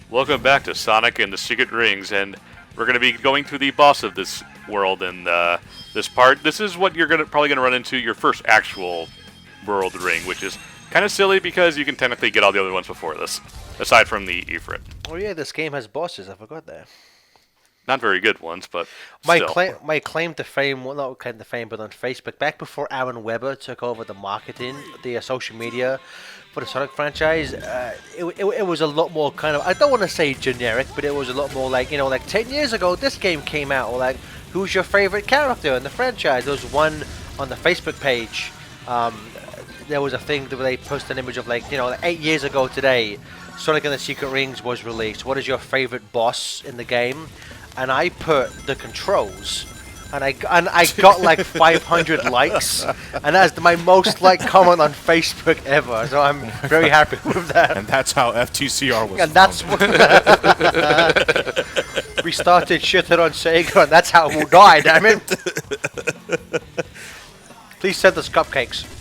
Welcome back to Sonic and the Secret Rings, and we're going to be going through the boss of this world in this part. This is what you're probably going to run into your first actual world ring, which is kind of silly because you can technically get all the other ones before this, aside from the Ifrit. Oh yeah, this game has bosses. I forgot that. Not very good ones, but my still. my claim to fame, well, not claim to fame, but on Facebook, back before Aaron Webber took over the marketing, the social media for the Sonic franchise, it was a lot more kind of, I don't want to say generic, but it was a lot more like, like 10 years ago, this game came out, or like, who's your favorite character in the franchise? There was one on the Facebook page. There was a thing where they posted an image of like 8 years ago today, Sonic and the Secret Rings was released. What is your favorite boss in the game? And I put the controls, and I got like 500 likes, and that's my most liked comment on Facebook ever. So I'm very happy with that. And that's how FTCR was. And that's what we started shitting on Sega, and that's how we'll die. Damn it! Please send us cupcakes.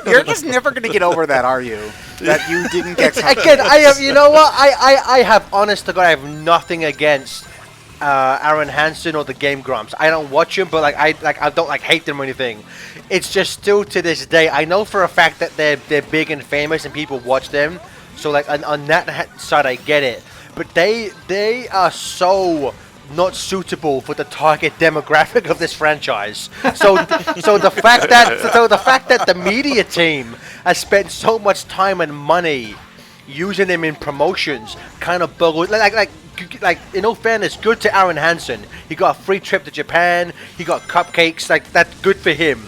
You're just never going to get over that, are you? That you didn't get Again, I have, you know what? I have, honest to God, I have nothing against Aaron Hansen or the Game Grumps. I don't watch them, but I don't hate them or anything. It's just still to this day, I know for a fact that they're big and famous and people watch them. So like on that side, I get it. But they are so not suitable for the target demographic of this franchise. So the fact that the media team has spent so much time and money using them in promotions kind of boggles. Like in all fairness, good to Aaron Hansen. He got a free trip to Japan. He got cupcakes. Like, that's good for him.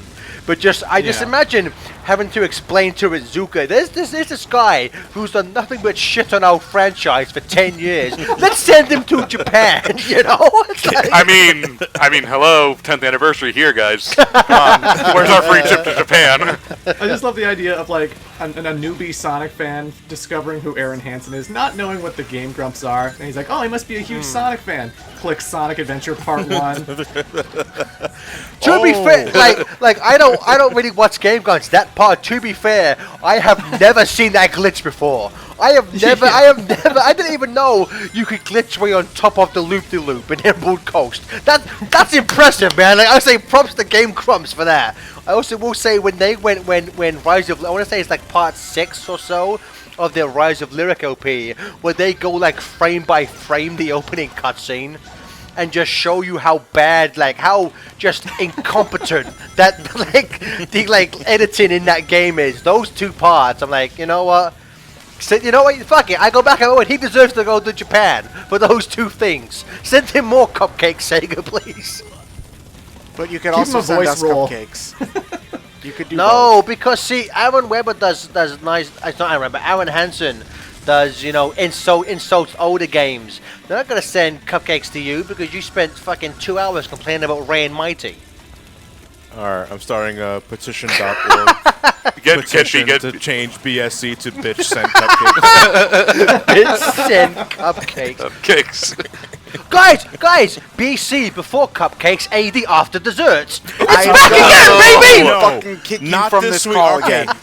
But I just imagine having to explain to Izuka, there's this guy who's done nothing but shit on our franchise for 10 years. Let's send him to Japan, It's like, I mean, hello, 10th anniversary here, guys. Come on, where's our free trip to Japan? I just love the idea of like a newbie Sonic fan discovering who Aaron Hansen is, not knowing what the Game Grumps are, and he's like, oh, he must be a huge Sonic fan. Click Sonic Adventure Part 1. To be fair, like I don't really watch Game Grumps. That part, to be fair, I have never seen that glitch before. I didn't even know you could glitch way on top of the loop-de-loop in Emerald Coast. That's impressive, man. Like, I say props to Game Grumps for that. I also will say when Rise of, I want to say it's like part 6 or so of their Rise of Lyric LP, where they go like frame by frame the opening cutscene and just show you how bad, like how just incompetent that the editing in that game is. Those two parts, I'm like, you know what? Fuck it. I go back and he deserves to go to Japan for those two things. Send him more cupcakes, Sega, please. But you could also send us cupcakes. You could do both. Because see, Aaron Webber does nice. It's not Aaron, but Aaron Hansen does insults older games. They're not gonna send cupcakes to you because you spent fucking 2 hours complaining about Ray and Mighty. Alright, I'm starting a petition.org. Petition to change BSC to bitch send cupcakes. Bitch send cupcakes. Cupcakes. Guys, BC before cupcakes, AD after desserts. It's I back again, baby! will fucking kick you Not from this this week. call Okay. again.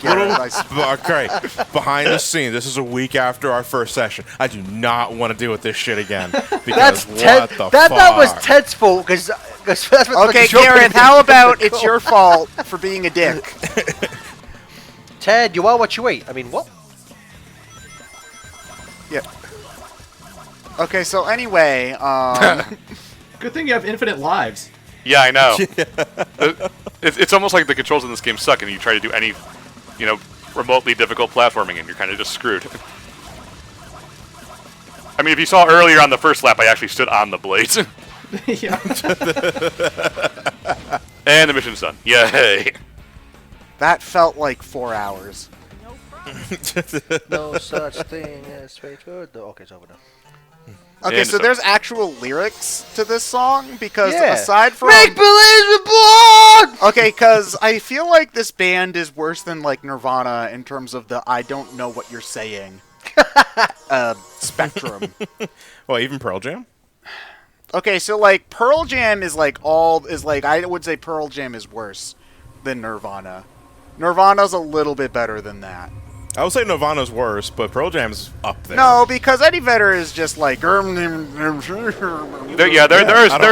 Okay, behind the scenes, this is a week after our first session. I do not want to deal with this shit again. Because That was Ted's fault because that's what Okay, Karen, how about it's your fault for being a dick? Ted, you are what you eat. I mean, what? Yeah. Okay, so anyway, Good thing you have infinite lives. Yeah, I know. It's almost like the controls in this game suck, and you try to do any, remotely difficult platforming, and you're kind of just screwed. I mean, if you saw earlier on the first lap, I actually stood on the blades. Yeah. And the mission's done. Yay! that felt like 4 hours. No such thing as straightforward. Okay, it's over now. Okay, And so so- there's actual lyrics to this song because Yeah. aside from Make believe reborn! okay, because I feel like this band is worse than like Nirvana in terms of the I don't know what you're saying spectrum. Well, even Pearl Jam? Okay, so like Pearl Jam is like I would say Pearl Jam is worse than Nirvana. Nirvana's a little bit better than that. I would say Nirvana's worse, but Pearl Jam's up there. No, because Eddie Vedder is just like. There are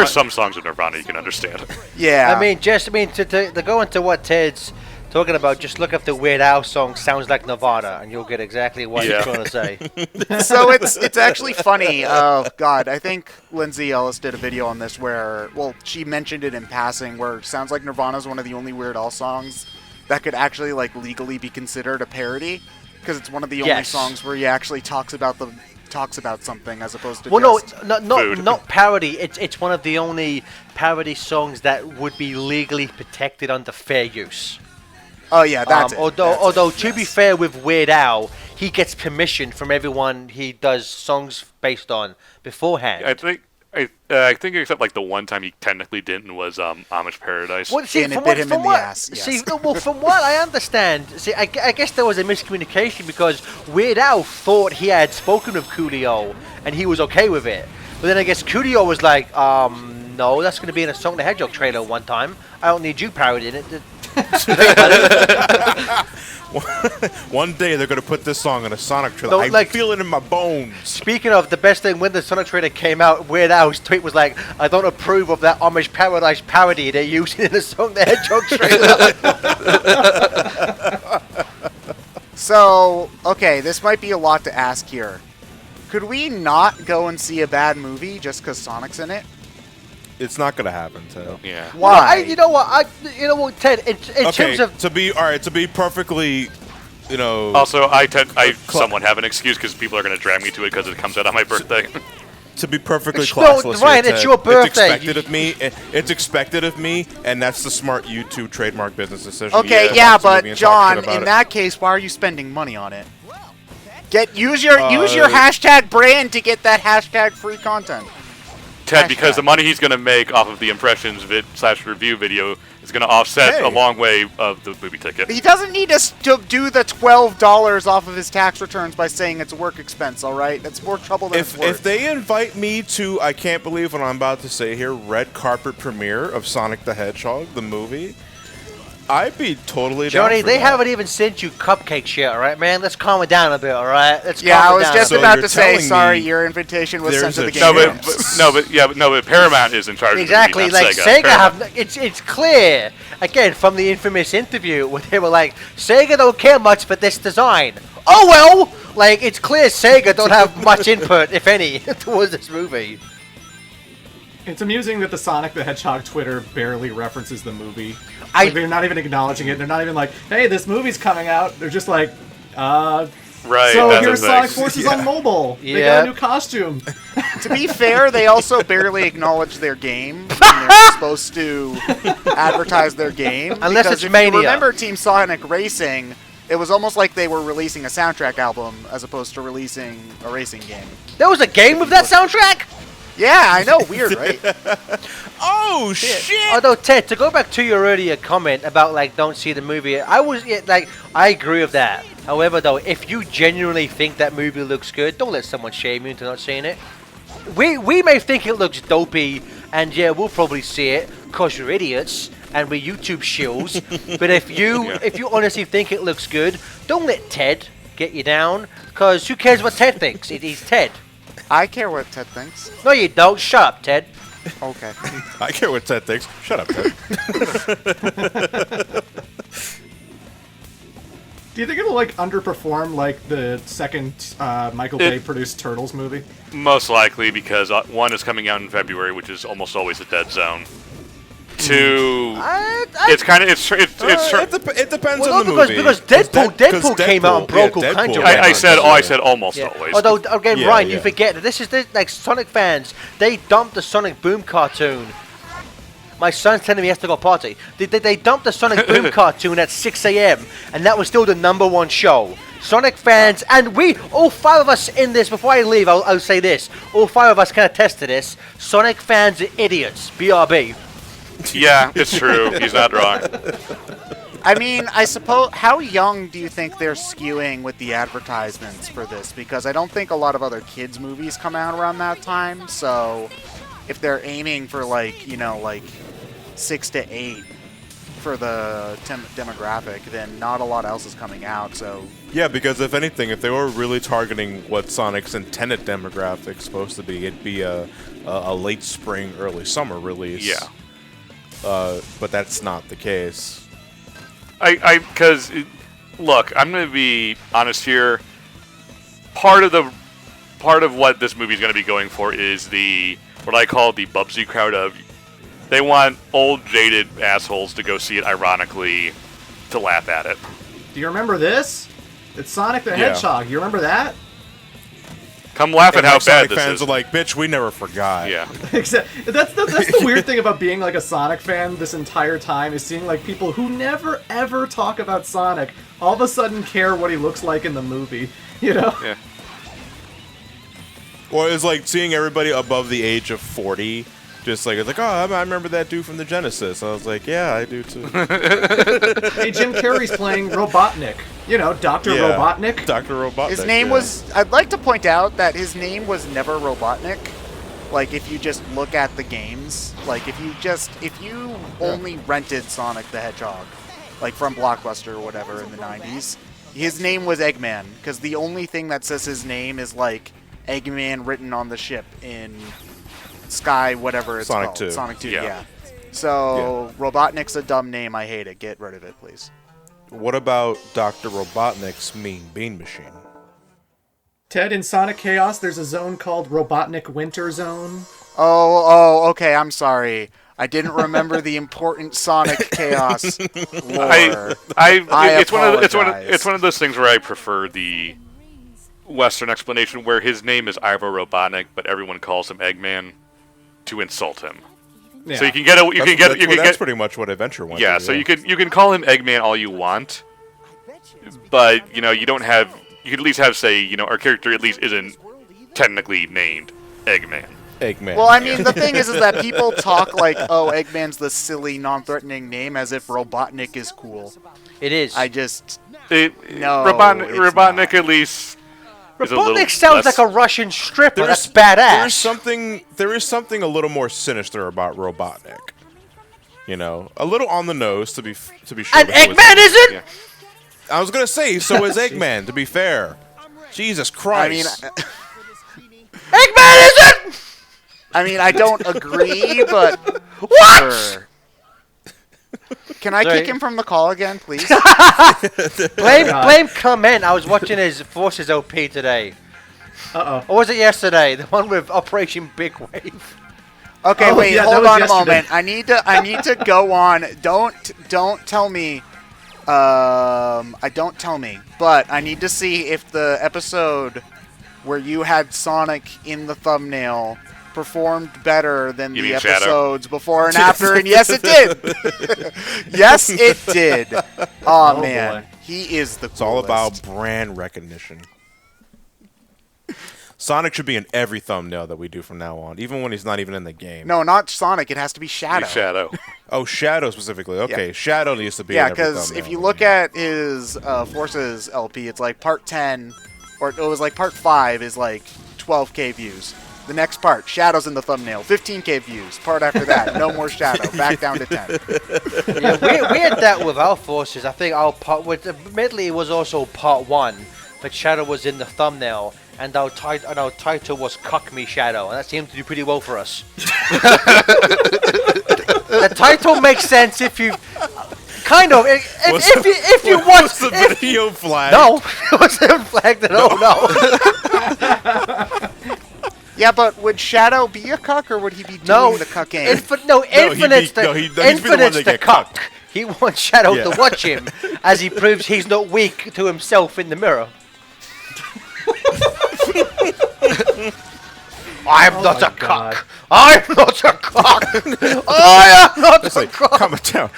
some songs of Nirvana you can understand. Yeah. I mean, to go into what Ted's talking about, just look up the Weird Al song "Sounds Like Nirvana" and you'll get exactly what he's trying to say. So it's actually funny. Oh God, I think Lindsay Ellis did a video on this where, well, she mentioned it in passing, where "Sounds Like Nirvana" is one of the only Weird Al songs that could actually like legally be considered a parody, because it's one of the only songs where he actually talks about something as opposed to not parody. It's one of the only parody songs that would be legally protected under fair use. Oh yeah, that's it. Although to be fair with Weird Al, he gets permission from everyone he does songs based on beforehand. I think except like the one time he technically didn't was Amish Paradise. Well, see, and it bit him in the ass. Yes. See, well, from what I understand, I guess there was a miscommunication because Weird Al thought he had spoken with Coolio and he was okay with it. But then I guess Coolio was like, no, that's going to be in a Sonic the Hedgehog trailer one time. I don't need you parodying it. One day they're going to put this song in a Sonic trailer. I feel it in my bones. Speaking of the best thing, when the Sonic trailer came out, Weird Al's tweet was like, I don't approve of that Amish Paradise parody they're using in the Sonic the Hedgehog trailer. So, okay, this might be a lot to ask here. Could we not go and see a bad movie just because Sonic's in it? It's not going to happen, Ted. Yeah. Why? You know what, Ted? In terms of to be perfectly, Also, I somewhat have an excuse because people are going to drag me to it because it comes out on my birthday. To be perfectly classless, Ryan, it's your birthday. It's expected of me, and that's the smart YouTube trademark business decision. Okay, but John, in that case, why are you spending money on it? Use your hashtag brand to get that hashtag free content. Ted, because the money he's going to make off of the impressions /review video is going to offset a long way of the movie ticket. He doesn't need us to do the $12 off of his tax returns by saying it's a work expense, all right? That's more trouble than it's worth. If they invite me to, I can't believe what I'm about to say here, red carpet premiere of Sonic the Hedgehog, the movie, I'd be totally down Johnny, for they that. haven't even sent you cupcakes yet, all right, man? Let's calm it down a bit, all right? I was just about to say, sorry, your invitation was sent to the game. But Paramount is in charge. Exactly, of the movie, like Sega it's clear again from the infamous interview where they were like, Sega don't care much for this design. Oh well, like it's clear Sega don't have much input, if any, towards this movie. It's amusing that the Sonic the Hedgehog Twitter barely references the movie. They're not even acknowledging it. They're not even like, hey, this movie's coming out. They're just like, right. So here's Sonic Forces on mobile. They got a new costume. To be fair, they also barely acknowledge their game when they're supposed to advertise their game. Unless because it's Mania. If you remember Team Sonic Racing, it was almost like they were releasing a soundtrack album as opposed to releasing a racing game. There was a game with that soundtrack? Yeah, I know. Weird, right? Oh, shit! Although, Ted, to go back to your earlier comment about, like, don't see the movie, I agree with that. However, though, if you genuinely think that movie looks good, don't let someone shame you into not seeing it. We may think it looks dopey, and yeah, we'll probably see it, because you're idiots, and we're YouTube shills. But if you honestly think it looks good, don't let Ted get you down, because who cares what Ted thinks? He's Ted. I care what Ted thinks. No, you don't. Shut up, Ted. Okay. I care what Ted thinks. Shut up, Ted. Do you think it'll like underperform like the second Michael Bay produced Turtles movie? Most likely because one is coming out in February, which is almost always a dead zone. Two, it's kind of it depends on the movie. Because Deadpool came out and broke all kinds of I said almost always. Although again, Ryan, you forget that this is like Sonic fans. They dumped the Sonic Boom cartoon. My son's telling me he has to go party. They dumped the Sonic Boom cartoon at 6 a.m. and that was still the #1 show. Sonic fans, and we, all 5 of us in this, before I leave, I'll say this. All 5 of us can attest to this. Sonic fans are idiots. BRB. Yeah, it's true. He's not wrong. I mean, I suppose, how young do you think they're skewing with the advertisements for this? Because I don't think a lot of other kids' movies come out around that time, so if they're aiming for, like, 6 to 8, for the demographic, then not a lot else is coming out. So yeah, because if anything, if they were really targeting what Sonic's intended demographic is supposed to be, it'd be a late spring, early summer release. Yeah. But that's not the case. Because look, I'm going to be honest here. Part of what this movie is going to be going for is what I call the Bubsy crowd of. They want old, jaded assholes to go see it ironically to laugh at it. Do you remember this? It's Sonic the Hedgehog. You remember that? Come laugh at how bad Sonic this fans is. are like, bitch, we never forgot. Yeah. That's the weird thing about being like a Sonic fan this entire time is seeing like people who never ever talk about Sonic all of a sudden care what he looks like in the movie. You know? Yeah. Or it's like seeing everybody above the age of 40. Just like, it's like, oh, I remember that dude from the Genesis. I was like, yeah, I do too. Hey, Jim Carrey's playing Robotnik. You know, Dr. Robotnik. Dr. Robotnik. his name was. I'd like to point out that his name was never Robotnik. Like, if you just look at the games, like if you only rented Sonic the Hedgehog, like from Blockbuster or whatever in the 90s, his name was Eggman, because the only thing that says his name is like Eggman written on the ship in Sky, whatever it's Sonic called. 2. Sonic 2, Yeah. yeah. So, Robotnik's a dumb name. I hate it. Get rid of it, please. What about Dr. Robotnik's Mean Bean Machine? Ted, in Sonic Chaos, there's a zone called Robotnik Winter Zone. Oh, okay. I'm sorry. I didn't remember the important Sonic Chaos lore. It's apologize. one of those things where I prefer the Western explanation where his name is Ivo Robotnik, but everyone calls him Eggman to insult him. Yeah. So you can get That's pretty much what Adventure went. yeah. to, So you can call him Eggman all you want, but you don't have. You could at least have say our character at least isn't technically named Eggman. Eggman. Well, I mean, the thing is that people talk like, oh, Eggman's the silly, non-threatening name, as if Robotnik is cool. It is. No, it's Robotnik not. at least. is a little Robotnik sounds less- like a Russian stripper. There's- That's badass. There is something a little more sinister about Robotnik. A little on the nose to be sure. And but so is- Eggman isn't. Yeah. I was gonna say, so is Eggman. To be fair, Jesus Christ. Eggman isn't. I don't agree, but What? sure. Can I Sorry. kick him from the call again, please? Blame comment. I was watching his Forces OP today. Uh-oh. Or was it yesterday? The one with Operation Big Wave. Okay, Oh, wait, yeah, that hold was on yesterday. a moment. I need to go on. Don't tell me. Don't tell me. But I need to see if the episode where you had Sonic in the thumbnail performed better than You the mean Shadow? episodes before and after, and yes, it did. Yes, it did. Oh man, boy. he is the coolest. It's all about brand recognition. Sonic should be in every thumbnail that we do from now on, even when he's not even in the game. No, not Sonic. It has to be Shadow. Shadow. Oh, Shadow specifically. Okay, Yeah. Shadow needs to be Yeah, in every because thumbnail. if you look at his Forces LP, it's like part 10, or it was like part 5 is like 12K views. The next part, Shadow's in the thumbnail, 15K views. Part after that, no more Shadow, back down to 10. Yeah, we had that with our Forces. I think our part, admittedly, it was also part 1, but Shadow was in the thumbnail, and our title was "Cuck Me Shadow," and that seemed to do pretty well for us. The title makes sense if you kind of if you watch the video flag. No, it wasn't flagged at all. No. Yeah, but would Shadow be a cuck, or would he be doing No, the cucking? Infinite's he'd be the one Infinite's that the get cuck. cucked. He wants Shadow Yeah. to watch him as he proves he's not weak to himself in the mirror. I'm not my a God. cuck. I'm not a cuck. I am not It's a like, cuck. calm it down,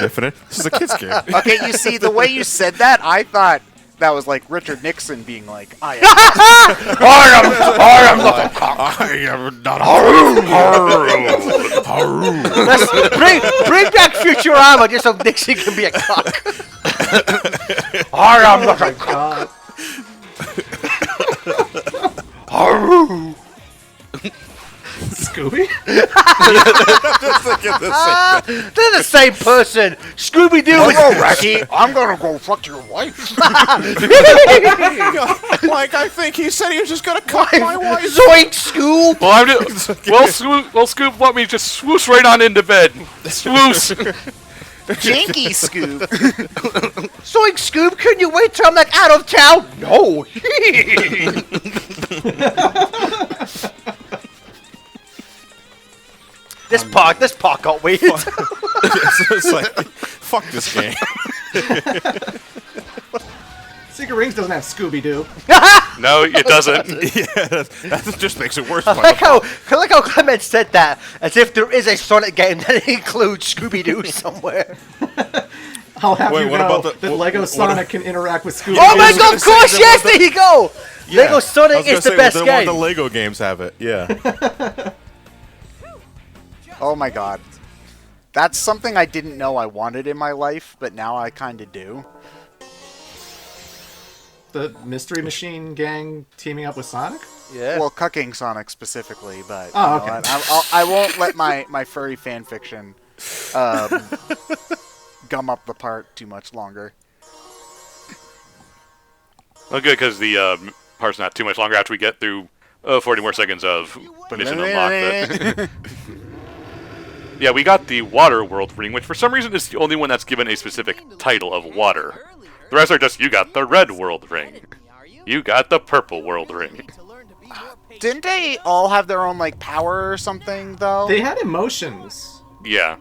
Infinite. This is a kid's game. Okay, you see, the way you said that, I thought that was like Richard Nixon being like, I am. I am not a cuck. I am not Let's bring back Futurama just so Nixon can be a cuck. I am not a cuck. God. Scooby? They're the same person. Scooby Doo. Hello, Raggy. I'm gonna go fuck your wife. Like, I think he said he was just gonna cut my wife. Zoink, Scoop. Well, Scoop, let me just swoosh right on into bed. Swoosh. Janky Scoop. Zoink, Scoop. Couldn't you wait till I'm like out of town? No. This part got weird. It's like, fuck this game. Secret Rings doesn't have Scooby-Doo. No, it doesn't. Yeah, that just makes it worse. I like how Clement said that, as if there is a Sonic game that includes Scooby-Doo somewhere. I'll have Wait, you what know about the- that what- Lego what- Sonic can interact with Scooby-Doo. Oh my was god, gonna of say course, that yes, the- there you go! Yeah. Lego I Sonic was gonna is the say, best the game. The Lego games have it. Yeah. Oh my god. That's something I didn't know I wanted in my life, but now I kind of do. The Mystery Machine gang teaming up with Sonic? Yeah. Well, cucking Sonic specifically, but Oh, you know okay. what, I won't let my furry fan fiction gum up the part too much longer. Well, good, because the part's not too much longer after we get through 40 more seconds of mission unlocked. But yeah, we got the Water World ring, which for some reason is the only one that's given a specific title of water. The rest are just, you got the Red World ring. You got the Purple World ring. Didn't they all have their own like power or something though? They had emotions. Yeah.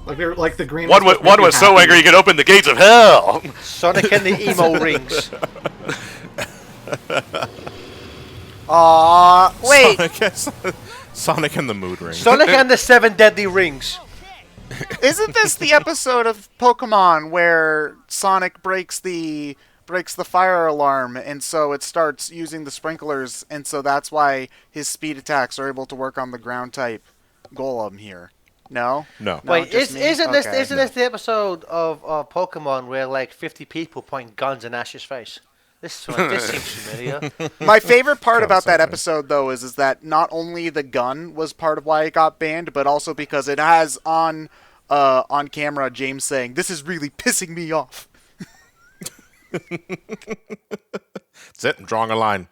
Like they're like the green One was so angry you could open the gates of hell. Sonic and the emo rings. Wait, Sonic and the Mood Ring. Sonic and the 7 deadly rings. isn't this the episode of Pokemon where Sonic breaks the fire alarm, and so it starts using the sprinklers, and so that's why his speed attacks are able to work on the ground type Golem here? No. No. Wait, just me? isn't this Okay. this the episode of Pokemon where like 50 people point guns in Ash's face? This seems familiar. My favorite part Sounds about that something. episode, though, is that not only the gun was part of why it got banned, but also because it has on camera James saying, "This is really pissing me off." That's it. I'm drawing a line.